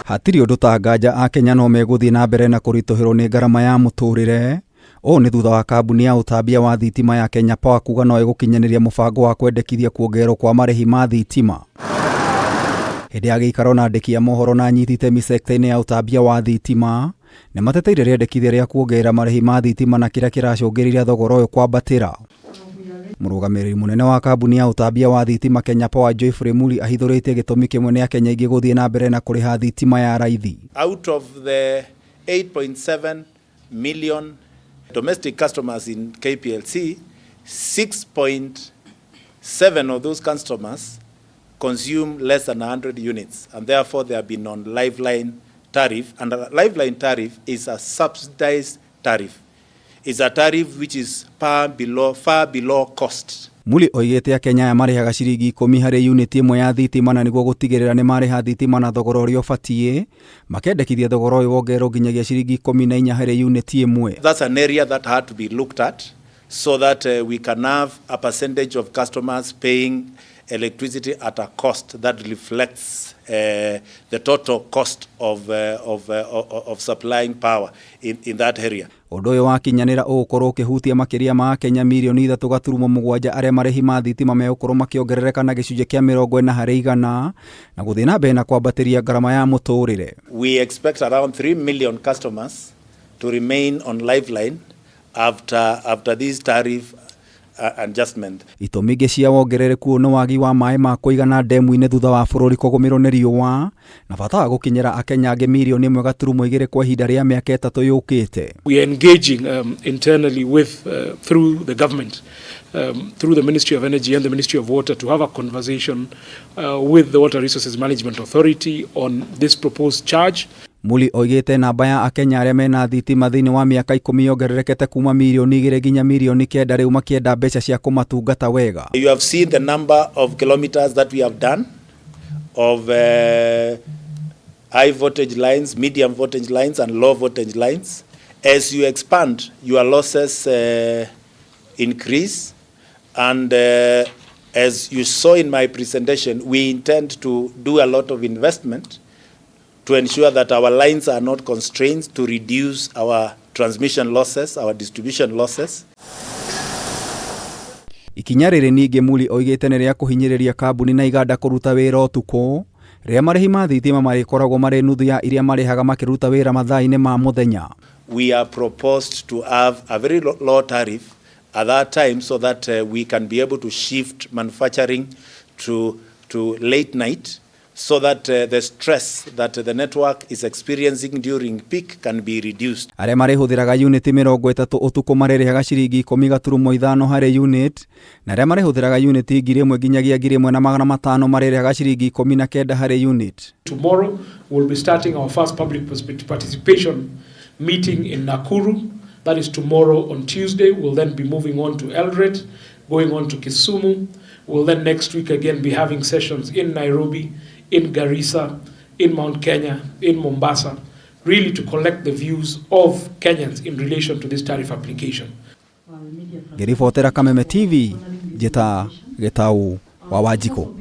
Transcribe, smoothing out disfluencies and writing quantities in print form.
Hatiri undu ta nganja Akenya no meguthii na mbere na kurituhirwo ni ngarama ya muturire. O ni thutha wa kambuni ya utambia wa thitima ya Kenya Power kuga no igukinyaniria mubango wa kwendekithia kuongererwo kwa marihi ma thitima. Hindi ya giikaro na andiki a mohoro na anyiti itemi sector-ini ya utambia wa thitima ni mateteire riendekithia ria kuongerera marihi ma thitima na kiria kiracungiriria thogora uyu kwambatira. Murugamiriri munene wa kambuni ya utambia wa thitima Kenya Power Muri ahithuritie gitumi kimwe ni Akenya ingi guthii na mbere na kuriha thitima ya raithi. Out of the 8.7 million domestic customers in KPLC, 6.7 of those customers consume less than 100 units, and therefore they have been on lifeline tariff. And a lifeline tariff is a subsidized tariff. It's a tariff which is far below cost. Muli oigete Akenya ya marihaga ciringi 10 hari unit imwe ya thitima na niguo gutigirira ni mariha thitima na thogora uria ubatie, makendekithia thogora uyu wongererwo nginyagia ciringi 14 hari unit imwe. That's an area that had to be looked at so that we can have a percentage of customers paying electricity at a cost that reflects the total cost of supplying power in that area. Undu uyu wakinyanira ugukorwo ukihutia makiria ma Kenya milioni 3.7 aria marihi ma thitima megukorwo makiongerereka na gicunji kia 40 hari 100 na guthii na mbere na kwambatiria ngarama ya muturire. We expect around 3 million customers to remain on lifeline after this tariff adjustment. Itumi ingi cia wongerereku ni wagi wa maĩ ma kuigana ndemu-ini thutha wa bururi kugumirwo ni riũa na bata wa gukinyira Akenya angi milioni 1.2 kwa ihinda ria miaka 3 yukite. We are engaging internally with through the government, through the Ministry of Energy and the Ministry of Water to have a conversation with the Water Resources Management Authority on this proposed charge. Muli oigete namba ya Akenya aria mena thitima thiini wa miaka 10 yongererekete kuma milioni 2 nginya milioni 9 riu makienda mbeca cia kumatungata wega. You have seen the number of kilometers that we have done of high voltage lines, medium voltage lines and low voltage lines. As you expand, your losses increase, and as you saw in my presentation, we intend to do a lot of investment to ensure that our lines are not constrained, to reduce our transmission losses, our distribution losses. Ikinya riri ningi Muli oigete ni ria kuhinyiriria kambuni na iganda kuruta wira utuku ria marihi ma thitima marikoragwo mari nuthu ya iria marihaga makiruta wira mathaa-ini ma muthenya. We are proposed to have a very low tariff at that time so that we can be able to shift manufacturing to late night, so that the stress that the network is experiencing during peak can be reduced. Aria marihuthiraga unit 30 utuku maririhaga ciringi 10.5 hari unit, na aria marihuthiraga unit 1,000 nginyagia 1,500 maririhaga ciringi 19 hari unit. Tomorrow we'll be starting our first public participation meeting in Nakuru. That is tomorrow on Tuesday. We'll then be moving on to Eldoret, going on to Kisumu. We'll then next week again be having sessions in Nairobi, in Garissa, in Mount Kenya, in Mombasa, really to collect the views of Kenyans in relation to this tariff application. Gerifotera Kameme TV, Jeta Getau wa Wajiko.